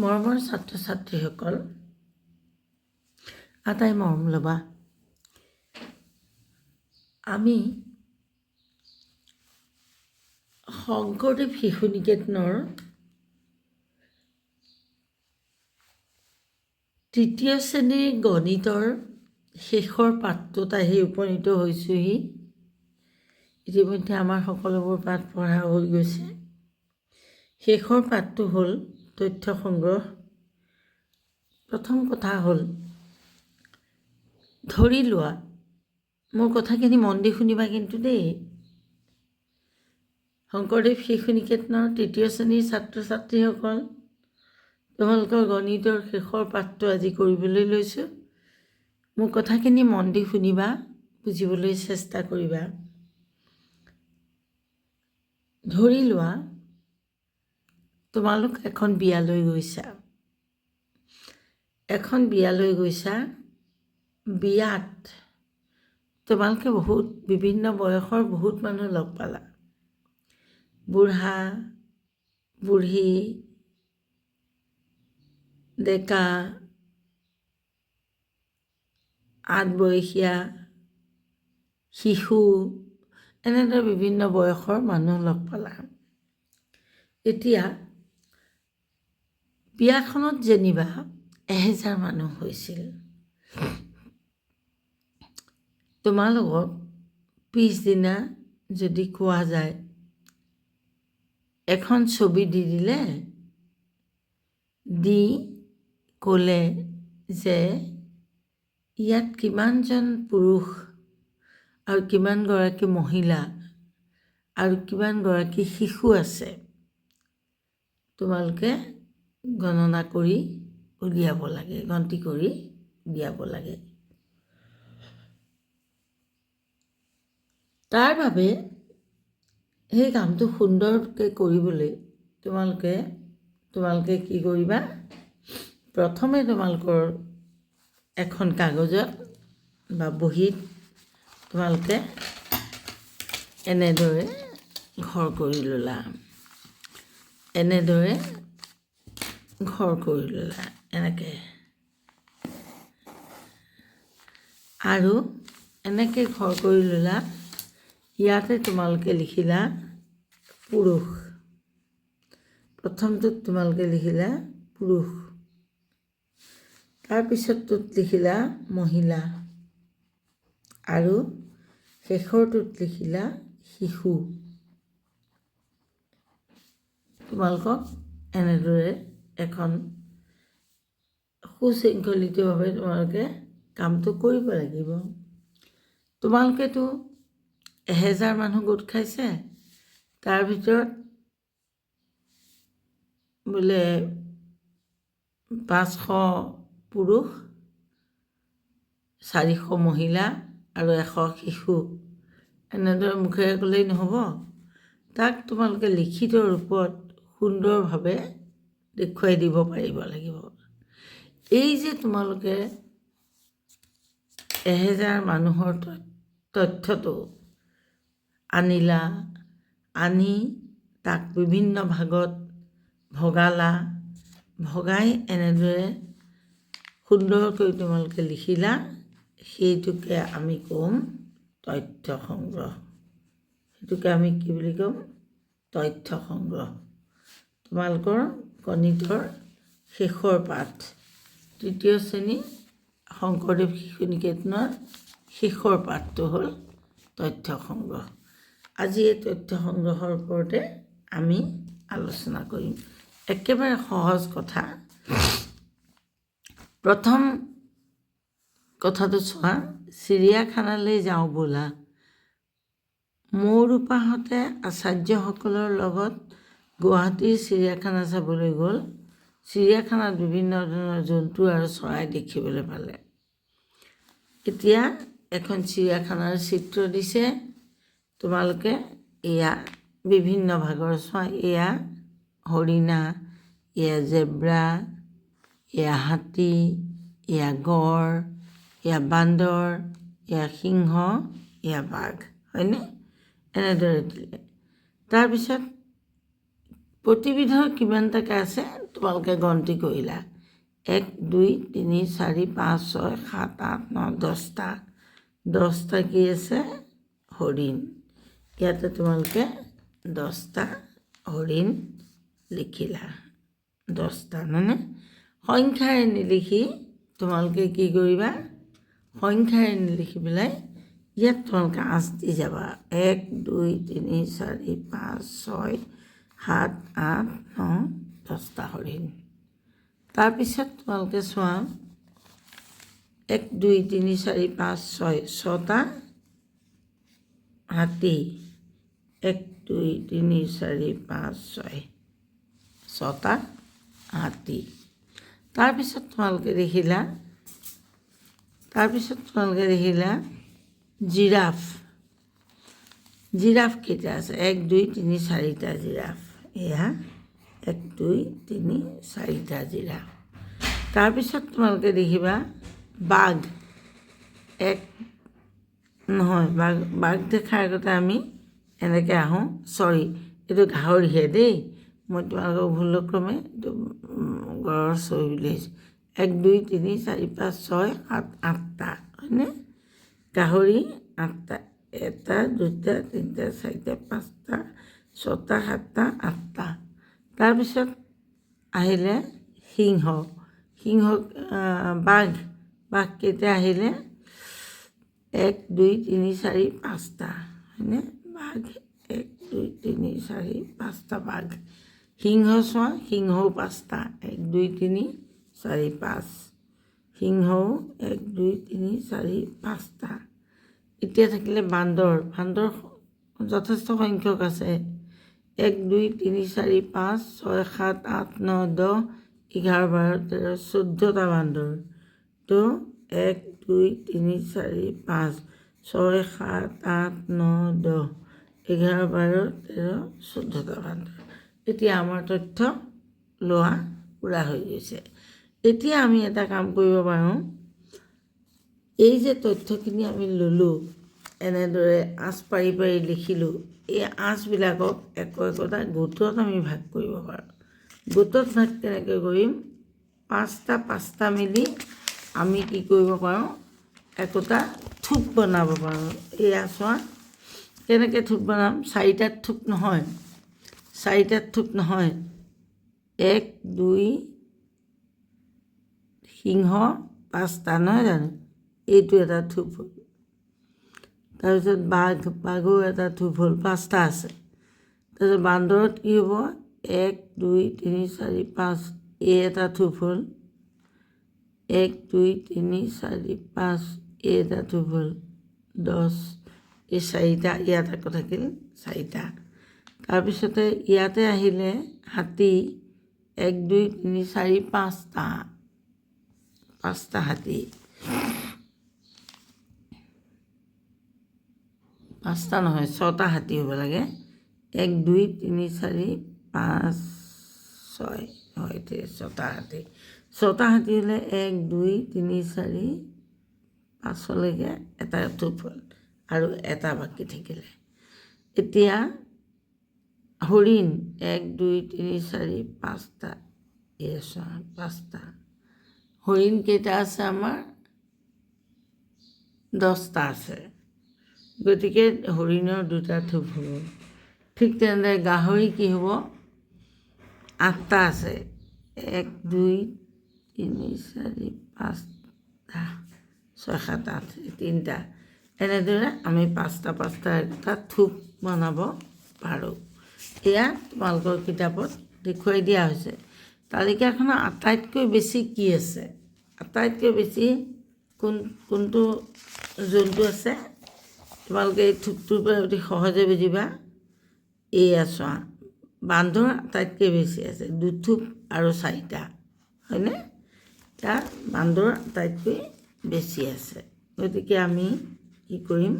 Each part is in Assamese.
মৰমৰ ছাত্ৰ ছাত্ৰীসকল, আটাই মৰম ল'বা। আমি শংকৰদেৱ শিশু নিকেতনৰ তৃতীয় শ্ৰেণীৰ গণিতৰ শেষৰ পাঠটোত আহি উপনীত হৈছোঁহি। ইতিমধ্যে আমাৰ সকলোবোৰ পাঠ পঢ়া হৈ গৈছে। শেষৰ পাঠটো হ'ল তথ্য সংগ্ৰহ। প্ৰথম কথা হ'ল, ধৰি লোৱা, মোৰ কথাখিনি মন দি শুনিবা কিন্তু দেই। শংকৰদেৱ শিশু নিকেতনৰ তৃতীয় শ্ৰেণীৰ ছাত্ৰ ছাত্ৰীসকল, তোমালোকৰ গণিতৰ শেষৰ পাঠটো আজি কৰিবলৈ লৈছোঁ। মোৰ কথাখিনি মন দি শুনিবা, বুজিবলৈ চেষ্টা কৰিবা। ধৰি লোৱা, তোমালোক এখন বিয়ালৈ গৈছা। বিয়াত তোমালোকে বিভিন্ন বয়সৰ বহুত মানুহ লগ পালা। বুঢ়া, বুঢ়ী, ডেকা, আধবয়সীয়া, শিশু, এনেদৰে বিভিন্ন বয়সৰ মানুহ লগ পালা। এতিয়া বিয়াখনত যেনিবা 1000 মানুহ হৈছিল। তোমালোকক পিছদিনা যদি কোৱা যায়, এখন ছবি দি দিলে, দি ক'লে যে ইয়াত কিমানজন পুৰুষ আৰু কিমানগৰাকী মহিলা আৰু কিমানগৰাকী শিশু আছে, তোমালোকে গণনা কৰি উলিয়াব লাগে, গন্তি কৰি উলিয়াব লাগে। তাৰ বাবে সেই কামটো সুন্দৰকৈ কৰিবলৈ তোমালোকে কি কৰিবা? প্ৰথমে তোমালোকৰ এখন কাগজত বা বহীত তোমালোকে এনেদৰে ঘৰ কৰি ল'লা। এনেকৈ আৰু এনেকৈ ঘৰ কৰি ল'লা। ইয়াতে তোমালোকে লিখিলা পুৰুষ। প্ৰথমটোত তোমালোকে লিখিলা পুৰুষ, তাৰপিছতটোত লিখিলা মহিলা আৰু শেষৰটোত লিখিলা শিশু। তোমালোকক এনেদৰে এখন সুশৃংখলিতভাৱে তোমালোকে কামটো কৰিব লাগিব। তোমালোকেতো 1000 মানুহ গোট খাইছে, তাৰ ভিতৰত বোলে 500 পুৰুষ, 400 মহিলা আৰু 100 শিশু। এনেদৰে মুখেৰে ক'লেই নহ'ব, তাক তোমালোকে লিখিত ৰূপত সুন্দৰভাৱে দেখুৱাই দিব পাৰিব লাগিব। এই যে তোমালোকে 1000 মানুহৰ তথ্যটো আনিলা, আনি তাক বিভিন্ন ভাগত ভগাই এনেদৰে সুন্দৰকৈ তোমালোকে লিখিলা, সেইটোকে আমি ক'ম তথ্য সংগ্ৰহ। সেইটোকে আমি কি বুলি ক'ম? তথ্য সংগ্ৰহ। তোমালোকৰ গণিতৰ শেষৰ পাঠ, তৃতীয় শ্ৰেণী শংকৰদেৱ শিশু নিকেতনৰ শেষৰ পাঠটো হ'ল তথ্য সংগ্ৰহ। আজি এই তথ্য সংগ্ৰহৰ ওপৰতে আমি আলোচনা কৰিম। একেবাৰে সহজ কথা। প্ৰথম কথাটো চোৱা, চিৰিয়াখানালৈ যাওঁ ব'লা। মৌৰোপাহঁতে আচাৰ্যসকলৰ লগত গুৱাহাটীৰ চিৰিয়াখানা চাবলৈ গ'ল। চিৰিয়াখানাত বিভিন্ন ধৰণৰ জন্তু আৰু চৰাই দেখিবলৈ পালে। এতিয়া এখন চিৰিয়াখানাৰ চিত্ৰ দিছে, তোমালোকে এয়া বিভিন্ন ভাগৰ চোৱা। এয়া হৰিণা, এয়া জেব্ৰা, এয়া হাতী, এয়া গড়, এয়া বান্দৰ, এয়া সিংহ, এয়া বাঘ, হয়নে? এনেদৰে দিলে। তাৰপিছত প্ৰতিবিধৰ কিমানটাকৈ আছে তোমালোকে গন্তি কৰিলা 1 2 3 4 5 6 7 8 9 10টা কি আছে হৰিণ ইয়াতে তোমালোকে 10টা হৰিণ লিখিলা 10টা মানে সংখ্যাৰে নিলিখি তোমালোকে কি কৰিবা সংখ্যাৰে নিলিখি পেলাই ইয়াত তোমালোকে আঁচ দি যাবা 1 2 3 4 5 6 7 8 9 10টা হৰিণ তাৰপিছত তোমালোকে চোৱা 1 2 3 4 5 6 6টা হাতী 1 2 3 4 5 6 6টা হাতী তাৰপিছত তোমালোকে দেখিলা জিৰাফ কেইটা আছে 1 2 3 4টা জিৰাফ এয়া 1 2 3 4টা জিৰাফ তাৰপিছত তোমালোকে দেখিবা বাঘ বাঘ দেখাৰ আগতে আমি এনেকৈ আহোঁ চৰি এইটো গাহৰিহে দেই মই তোমালোকক ভুলক্ৰমে এইটো গড়ৰ চৰি বুলি আহিছোঁ 1 2 3 4 5 6 7 8টা হয়নে গাহৰি 8টা 1 2 3 4 5টা 6টা 7টা 8টা তাৰপিছত আহিলে সিংহ বাঘ কেইটা আহিলে 1 2 3 4 5টা হয়নে বাঘ 1 2 3 4 5টা বাঘ সিংহ চোৱা সিংহও 5টা 1 2 3 4 5 সিংহও 1 2 3 4 5টা এতিয়া থাকিলে বান্দৰ যথেষ্ট সংখ্যক আছে 1 2 3 4 5 6 7 8 9 10 11 12 13 14টা বান্দৰ তো 1 2 3 4 5 6 7 8 9 10 11 12 13 14টা বান্দৰ এতিয়া আমাৰ তথ্য লোৱা পূৰা হৈ গৈছে এতিয়া আমি এটা কাম কৰিব পাৰোঁ এই যে তথ্যখিনি আমি ল'লোঁ এনেদৰে আঁচ পাৰি লিখিলোঁ এই আঁচবিলাকক একোটা গোটত আমি ভাগ কৰিব পাৰোঁ গোটত ভাগ কেনেকৈ কৰিম 5টা মিলি আমি কি কৰিব পাৰোঁ একোটা থোপ বনাব পাৰোঁ এয়া চোৱা কেনেকৈ থোপ বনাম 4টাত থোপ নহয় 1 2 সিংহ 5টা নহয় জানো এইটো এটা থোপ হ'ল তাৰপিছত বাঘো এটা থোপ হ'ল 5টা আছে তাৰপিছত বান্দৰত কি হ'ব 1 2 3 4 5 এই এটা থোপ হ'ল 1 2 3 4 5 এই এটা থোপ হ'ল 10 এই 4টা ইয়াত আকৌ থাকিল 4টা তাৰপিছতে ইয়াতে আহিলে হাতী 1 2 3 4 5টা হাতী 5টা নহয় 6টা হাতী হ'ব লাগে 1 2 3 4 5 6 হয় 6টা হাতী 6টা হাতী হ'লে 1 2 3 4 5লৈকে এটা থোপ হ'ল আৰু এটা বাকী থাকিলে এতিয়া হৰিণ 1 2 3 4 5টা এই 5টা হৰিণ কেইটা আছে আমাৰ 10টা আছে গতিকে হৰিণৰ 2টা থোপ হ'ব ঠিক তেনেদৰে গাহৰি কি হ'ব 8টা আছে 1 2 3 4 5টা 6 7 8 3টা এনেদৰে আমি 5টা এটা থোপ বনাব পাৰোঁ এয়া তোমালোকৰ কিতাপত দেখুৱাই দিয়া হৈছে তালিকাখনৰ আটাইতকৈ বেছি কি আছে আটাইতকৈ বেছি কোনটো জন্তু আছে তোমালোকে এই থোপটোৰ পৰা অতি সহজে বুজিবা এয়া চোৱা বান্দৰ আটাইতকৈ বেছি আছে 2 থোপ আৰু 4টা হয়নে তাৰ বান্দৰ আটাইতকৈ বেছি আছে গতিকে আমি কি কৰিম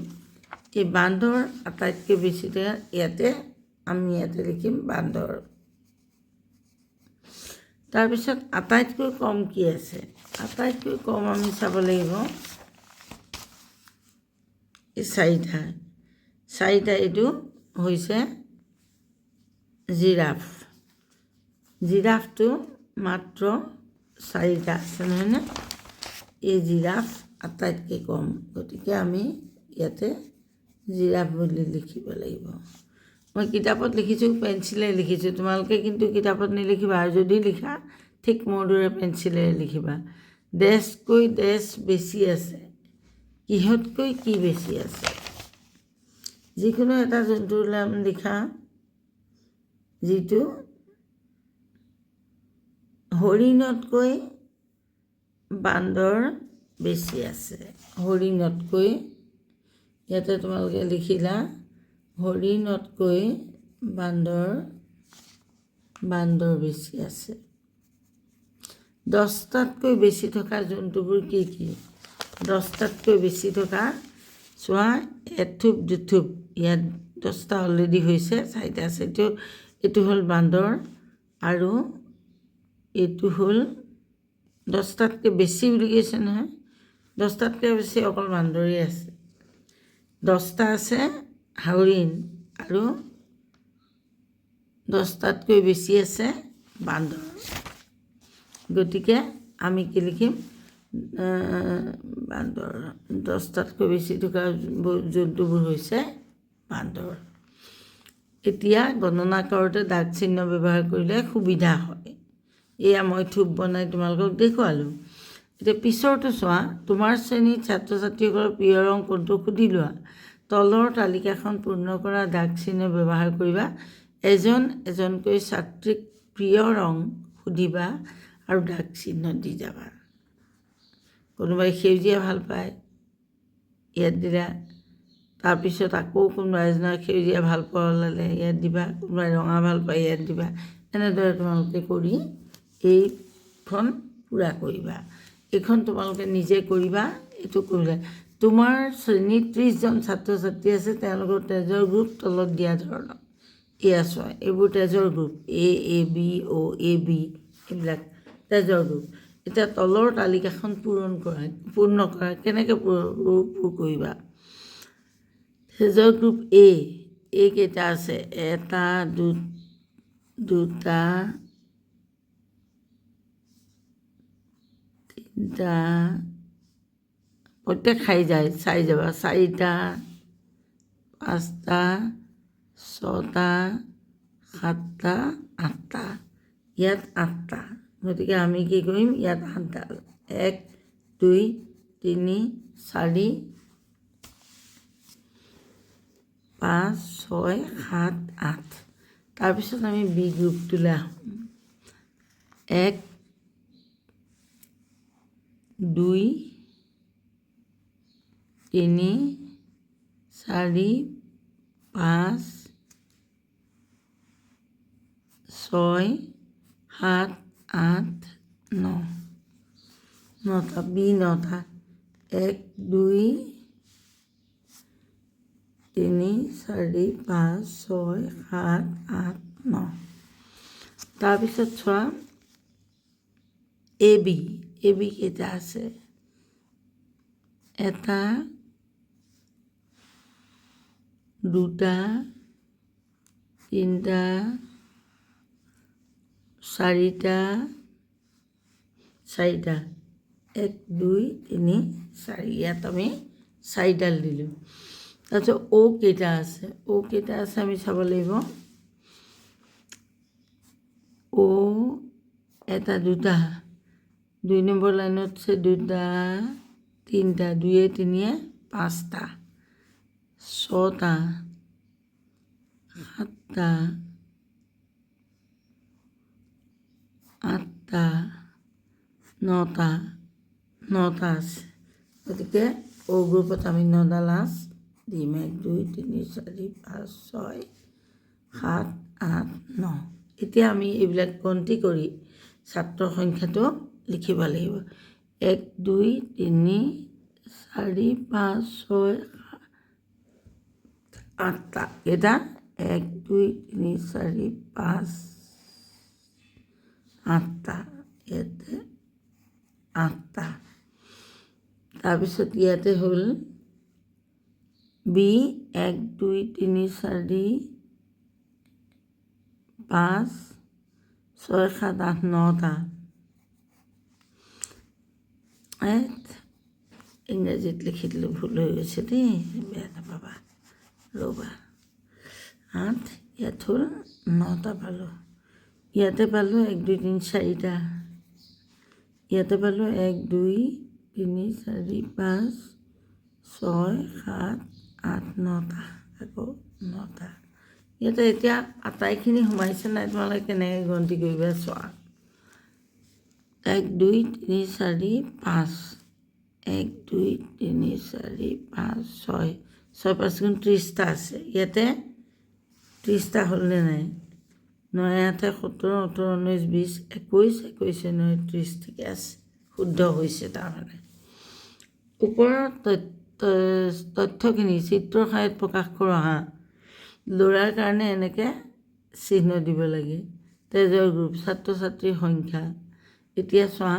এই বান্দৰ আটাইতকৈ বেছি আমি ইয়াতে লিখিম বান্দৰ তাৰপিছত আটাইতকৈ কম কি আছে আটাইতকৈ কম আমি চাব লাগিব এই 4টা এইটো হৈছে জিৰাফ জিৰাফটো মাত্ৰ 4টা আছে নহয়নে? এই জিৰাফ আটাইতকৈ কম, গতিকে আমি ইয়াতে জিৰাফ বুলি লিখিব লাগিব। মই কিতাপত লিখিছোঁ, পেঞ্চিলে লিখিছোঁ, তোমালোকে কিন্তু কিতাপত নিলিখিবা, আৰু যদি লিখা ঠিক মোৰ দৰে পেঞ্চিলেৰে লিখিবা। ডেছকৈ ডেছ বেছি আছে, কিহতকৈ কি বেছি আছে? যিকোনো এটা জন্তুৰ নাম লিখা যিটো হৰিণতকৈ বান্দৰ বেছি আছে। হৰিণতকৈ, ইয়াতে তোমালোকে লিখিলা হৰিণতকৈ বান্দৰ বেছি আছে। 10টাতকৈ বেছি থকা জন্তুবোৰ কি কি? 10টাতকৈ বেছি থকা, চোৱা, এথোপ দুথোপ, ইয়াত 10টা অলৰেডি হৈছে, 4টা আছে। এইটো হ'ল বান্দৰ, আৰু এইটো হ'ল 10টাতকৈ বেছি বুলি কৈছে নহয়, 10টাতকৈ বেছি অকল বান্দৰেই আছে। 10টা আছে হৰিণ, আৰু 10টাতকৈ বেছি আছে বান্দৰ। গতিকে আমি কি লিখিম? বান্দৰ। 10টাতকৈ বেছি থকা জন্তুবোৰ হৈছে বান্দৰ। এতিয়া গণনা কৰোঁতে দাগ চিহ্ন ব্যৱহাৰ কৰিলে সুবিধা হয়। এয়া মই থোপ বনাই তোমালোকক দেখুৱালোঁ। এতিয়া পিছৰটো চোৱা, তোমাৰ শ্ৰেণীত ছাত্ৰ ছাত্ৰীসকলৰ প্ৰিয় ৰং কোনটো সুধি লোৱা। তলৰ তালিকাখন পূৰ্ণ কৰা দাগ চিহ্ন ব্যৱহাৰ কৰিবা। এজনকৈ ছাত্ৰীক প্ৰিয় ৰং সুধিবা আৰু দাগ চিহ্ন দি যাবা। কোনোবাই সেউজীয়া ভাল পায়, ইয়াত দিলা। তাৰপিছত আকৌ কোনোবা এজনৰ সেউজীয়া ভাল পোৱা ওলালে ইয়াত দিবা, কোনোবাই ৰঙা ভাল পায় ইয়াত দিবা। এনেদৰে তোমালোকে কৰি এইখন পূৰা কৰিবা। এইখন তোমালোকে নিজে কৰিবা। এইটো কৰিলে তোমাৰ শ্ৰেণীত 30জন ছাত্ৰ ছাত্ৰী আছে, তেওঁলোকৰ তেজৰ গ্ৰুপ তলত দিয়া ধৰণৰ। এয়া চোৱা, এইবোৰ তেজৰ group, A B O' A B, এইবিলাক তেজৰ গ্ৰুপ। এতিয়া তলৰ তালিকাখন পূৰ্ণ কৰা। কেনেকৈ কৰিবা? তেজৰ গ্ৰুপ এ কেইটা আছে? 1 2 3, প্ৰত্যেক চাই যাবা। 4টা 5টা 6টা 7টা 8টা, ইয়াত 8টা। গতিকে আমি কি কৰিম? ইয়াত 8ডাল, 1 2 3 4 5 6 7 8। তাৰপিছত আমি বি গ্ৰুপটোলৈ আহোঁ। 1 2 3 4 5 6 7 8 9, 9টা। বি 9টা, 1 2 3 4 5 6 7 8 9। তাৰপিছত চোৱা, এ বি কেইটা আছে? 1 2 3 4টা 1 2 3 4, ইয়াত আমি 4ডাল দিলোঁ। তাৰপিছত অ' কেইটা আছে? আমি চাব লাগিব। অ' 1 2টা, 2 নম্বৰ লাইনত আছে 2টা 3টা, 2 3 5টা, 6টা 7টা 8টা 9টা আছে। গতিকে অ' গ্ৰুপত আমি 9ডাল দিম। 1 2 3 4 5 6 7 8 9। এতিয়া আমি এইবিলাক গন্তি কৰি ছাত্ৰৰ সংখ্যাটো লিখিব লাগিব। 1 2 3 4 5 6 8টা। কেইটা? 1 2 3 4 5 8টা, ইয়াতে 8টা। তাৰপিছত ইয়াতে হ'ল বি 1 2 3 4 5 6, 7, 8, 9টা। ইংৰাজীত লিখি দিলোঁ, ভুল হৈ গৈছে দেই, বেয়া নাপাবা, ৰ'বা। 8, ইয়াত হ'ল 9টা পালোঁ। ইয়াতে পালোঁ 1, 2, 3, 4টা। ইয়াতে পালোঁ 1, 2, 3, 4, 5, 6, 7, 8, 9টা, আকৌ 9টা। ইয়াতে এতিয়া আটাইখিনি সোমাইছে নাই তোমালোকে কেনেকৈ গন্তি কৰিবা চোৱা। 1, 2, 3, 4, 5, 1, 2, 3, 4, 5, 6, 6, 5 গুণ 30টা আছে। ইয়াতে 30টা হ'লনে নাই? 9, 8, 17, 18, 19, 20, 21, 21, 29, ঠিকে আছে, শুদ্ধ হৈছে। তাৰমানে ওপৰৰ তথ্যখিনি চিত্ৰৰ সহায়ত প্ৰকাশ কৰোঁ আহা। ল'ৰাৰ কাৰণে এনেকৈ চিহ্ন দিব লাগে। তেজৰ গ্ৰুপ, ছাত্ৰ ছাত্ৰীৰ সংখ্যা। এতিয়া চোৱা,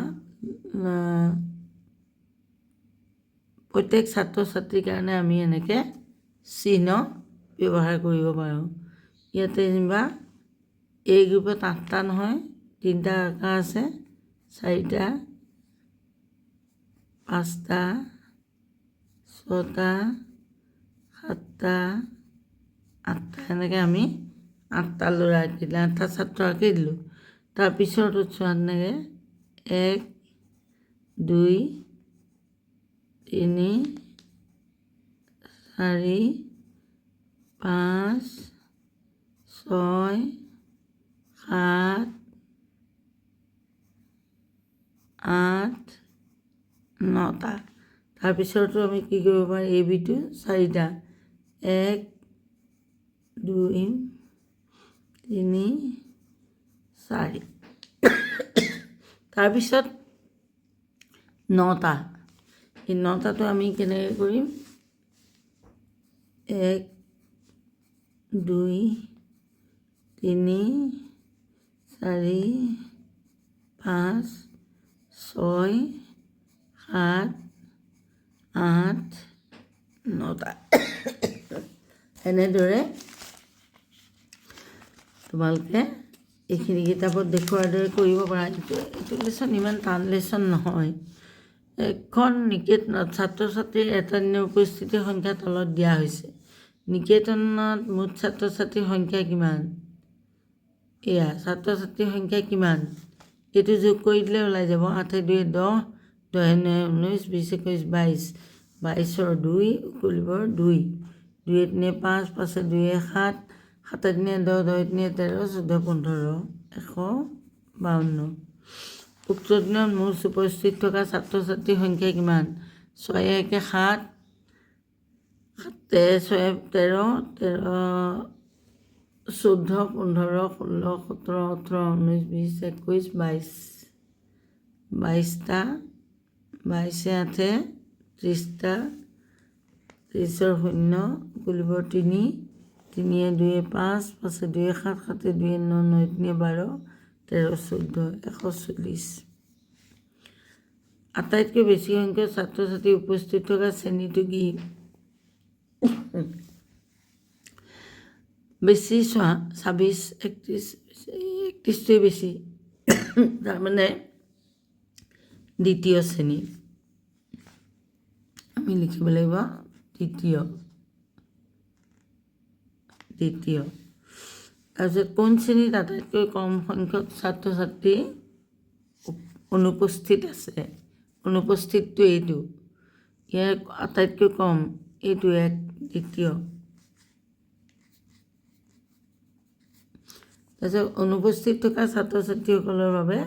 প্ৰত্যেক ছাত্ৰ ছাত্ৰীৰ কাৰণে আমি এনেকৈ চিহ্ন ব্যৱহাৰ কৰিব পাৰোঁ। ইয়াতে যেনিবা এই গ্ৰুপত 8টা নহয়, 3টা আকাৰ আছে, 4টা, 5টা, 6টা, 7টা, 8টা, এনেকৈ আমি 8টা ল'ৰা আঁকি দিলোঁ, 8টা ছাত্ৰ আঁকি দিলোঁ। তাৰপিছতো চোৱা তেনেকৈ 1, 2, 3, 4, 5, 6, 7, 8, 9টা। তাৰপিছতো আমি কি কৰিব পাৰোঁ, ABটো 4টা, 1, 2, 3, 4। তাৰপিছত 9টা। এই 9টাটো আমি কেনেকৈ কৰিম, 1, 2, 3, 4, 5, 6, 7, 8, 9টা। এনেদৰে তোমালোকে এইখিনি কিতাপত দেখুৱাৰ দৰে কৰিব পাৰা। এইটো লেচন ইমান টান লেচন নহয়। এখন নিকেতনত ছাত্ৰ ছাত্ৰীৰ এটা দিনৰ উপস্থিতিৰ সংখ্যা তলত দিয়া হৈছে। নিকেতনত মুঠ ছাত্ৰ ছাত্ৰীৰ সংখ্যা কিমান? এয়া ছাত্ৰ ছাত্ৰীৰ সংখ্যা কিমান, এইটো যোগ কৰি দিলে ওলাই যাব। 8, 2, 10, 10, 19, 20, 21, 22, 22ৰ 2 উকলিবৰ 2, 2, 3, 5, 5, 2, 7, 7, 3, 10, 10, 3, 13, 14, 15, 152। উক্ত দিনত মুঠ উপস্থিত থকা ছাত্ৰ ছাত্ৰীৰ সংখ্যা কিমান? 6, 1, 7, 7, 6, 13, 14, 15, 16, 17, 18, 19, 20, 21, 22, 22টা, 22, 8, 30টা, 30ৰ 0 উকলিবৰ 3, 3, 2, 5, 5, 2, 7, 7, 2, 9, 9, 3, 12, 13, 14, 140। আটাইতকৈ বেছি সংখ্যক ছাত্ৰ ছাত্ৰী উপস্থিত থকা শ্ৰেণীটো কি? বেছি চোৱা, 26, 31, 31টোৱে বেছি, তাৰমানে দ্বিতীয় শ্ৰেণী। আমি লিখিব লাগিব দ্বিতীয়। তাৰপিছত কোন শ্ৰেণীত আটাইতকৈ কম সংখ্যক ছাত্ৰ ছাত্ৰী অনুপস্থিত আছে? অনুপস্থিতটো এইটো, ইয়াৰ আটাইতকৈ কম এইটো 1, দ্বিতীয়। তাৰপিছত অনুপস্থিত থকা ছাত্ৰ ছাত্ৰীসকলৰ বাবে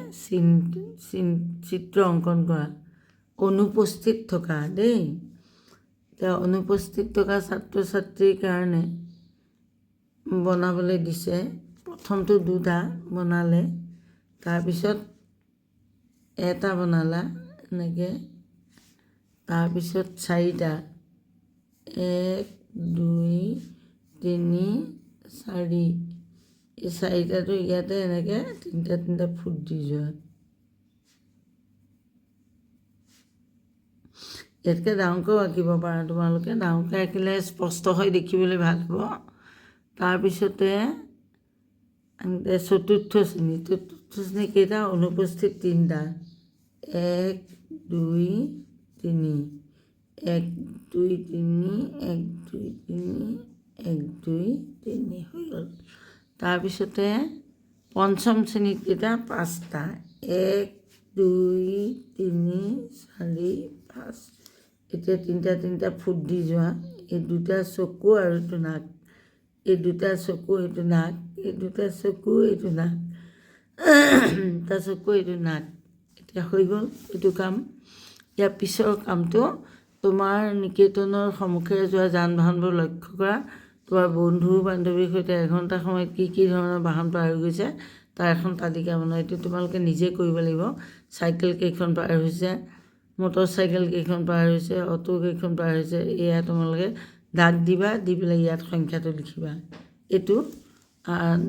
চিত্ৰ অংকন কৰা। অনুপস্থিত থকা দেই, এতিয়া অনুপস্থিত থকা ছাত্ৰ ছাত্ৰীৰ কাৰণে বনাবলৈ দিছে। প্ৰথমটো 2টা বনালে, তাৰপিছত এটা বনালা এনেকৈ, তাৰপিছত 4টা, 1, 2, 3, 4, এই 4টাটো ইয়াতে এনেকৈ 3টা 3টা ফুট দি যোৱা। ইয়াতকৈ ডাঙৰকৈও আঁকিব পাৰা তোমালোকে, ডাঙৰকৈ আঁকিলে স্পষ্ট হৈ দেখিবলৈ ভাল হ'ব। তাৰপিছতে চতুৰ্থ শ্ৰেণী, চতুৰ্থ শ্রেণী কেইটা অনুপস্থিত 3টা 1 2 3 1 2 3 1 2 3 1 2 3 হৈ গ'ল। তাৰপিছতে পঞ্চম শ্ৰেণীত কেইটা 5টা 1 2 3 4 5 এতিয়া তিনিটা ফুট দি যোৱা এই 2টা চকু আৰু এইটো নাক এই 2টা চকু এইটো নাক এই 2টা চকু এইটো নাক এটা চকু এইটো নাক এতিয়া হৈ গ'ল এইটো কাম। ইয়াৰ পিছৰ কামটো তোমাৰ নিকেতনৰ সন্মুখেৰে যোৱা যান বাহনবোৰ লক্ষ্য কৰা। তোমাৰ বন্ধু বান্ধৱীৰ সৈতে এঘণ্টা সময়ত কি ধৰণৰ বাহন পাৰ হৈ গৈছে তাৰ এখন তালিকা বনোৱা। এইটো তোমালোকে নিজে কৰিব লাগিব। চাইকেল কেইখন পাৰ হৈছে, মটৰ চাইকেল কেইখন পাৰ হৈছে, অটো কেইখন পাৰ হৈছে, এয়া তোমালোকে দাগ দিবা, দি পেলাই ইয়াত সংখ্যাটো লিখিবা। এইটো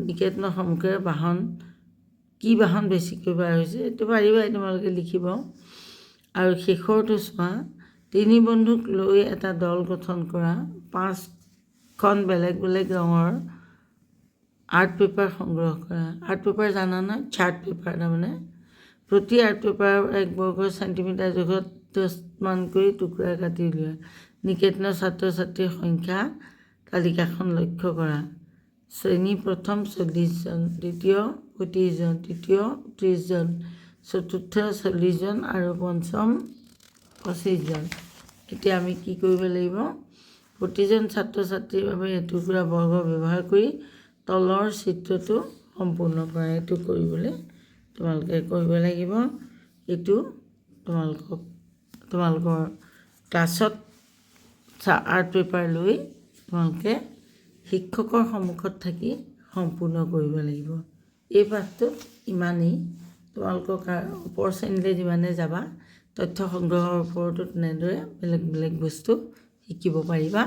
নিকেতনৰ সন্মুখেৰে বাহন কি বাহন বেছিকৈ পাৰ হৈছে এইটো পাৰিবাই তোমালোকে লিখিব। আৰু শেষৰটো চোৱা 3 বন্ধুক লৈ এটা দল গঠন কৰা। 5খন বেলেগ বেলেগ ৰঙৰ আৰ্ট পেপাৰ সংগ্ৰহ কৰা। আৰ্ট পেপাৰ জানা না? চাৰ্ট পেপাৰ তাৰমানে প্ৰতি আৰ্ট পেপাৰ 1 বৰ্গ চেণ্টিমিটাৰ জোখত 10মানকৈ টুকুৰা কাটি উলিওৱা। নিকেতনৰ ছাত্ৰ ছাত্ৰীৰ সংখ্যা তালিকাখন লক্ষ্য কৰা। শ্ৰেণী প্ৰথম 40 জন, দ্বিতীয় 25 জন, তৃতীয় 30 জন, চতুৰ্থ 40 জন আৰু পঞ্চম 25 জন। এতিয়া আমি কি কৰিব লাগিব? প্ৰতিজন ছাত্ৰ ছাত্ৰীৰ বাবে এটুকুৰা বৰ্গ ব্যৱহাৰ কৰি তলৰ চিত্ৰটো সম্পূৰ্ণ কৰা। এইটো কৰিবলৈ তোমালোকে কৰিব লাগিব। এইটো তোমালোকৰ ক্লাছত আৰ্ট পেপাৰ লৈ তোমালোকে শিক্ষকৰ সন্মুখত থাকি সম্পূৰ্ণ কৰিব লাগিব। এই পাঠটো ইমানেই। তোমালোকক ওপৰ শ্ৰেণীলৈ যিমানে যাবা তথ্য সংগ্ৰহৰ ওপৰতো তেনেদৰে বেলেগ বেলেগ বস্তু শিকিব পাৰিবা।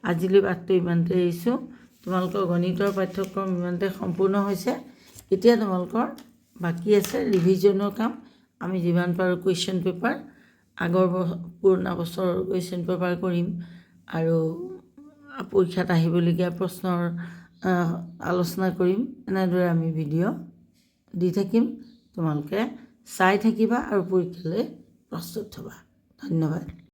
আজিলৈ পাঠটো ইমানতে এৰিছোঁ। তোমালোকৰ গণিতৰ পাঠ্যক্ৰম ইমানতে সম্পূৰ্ণ হৈছে। এতিয়া তোমালোকৰ বাকী আছে ৰিভিজনৰ কাম। আমি যিমান পাৰোঁ কুৱেশ্যন পেপাৰ আগৰ পুৰণা বছৰৰ কুৱেশ্যন পেপাৰ কৰিম আৰু পৰীক্ষাত আহিবলগীয়া প্ৰশ্নৰ আলোচনা কৰিম। এনেদৰে আমি ভিডিঅ' দি থাকিম। তোমালোকে চাই থাকিবা আৰু পৰীক্ষালৈ প্ৰস্তুত হ'বা। ধন্যবাদ।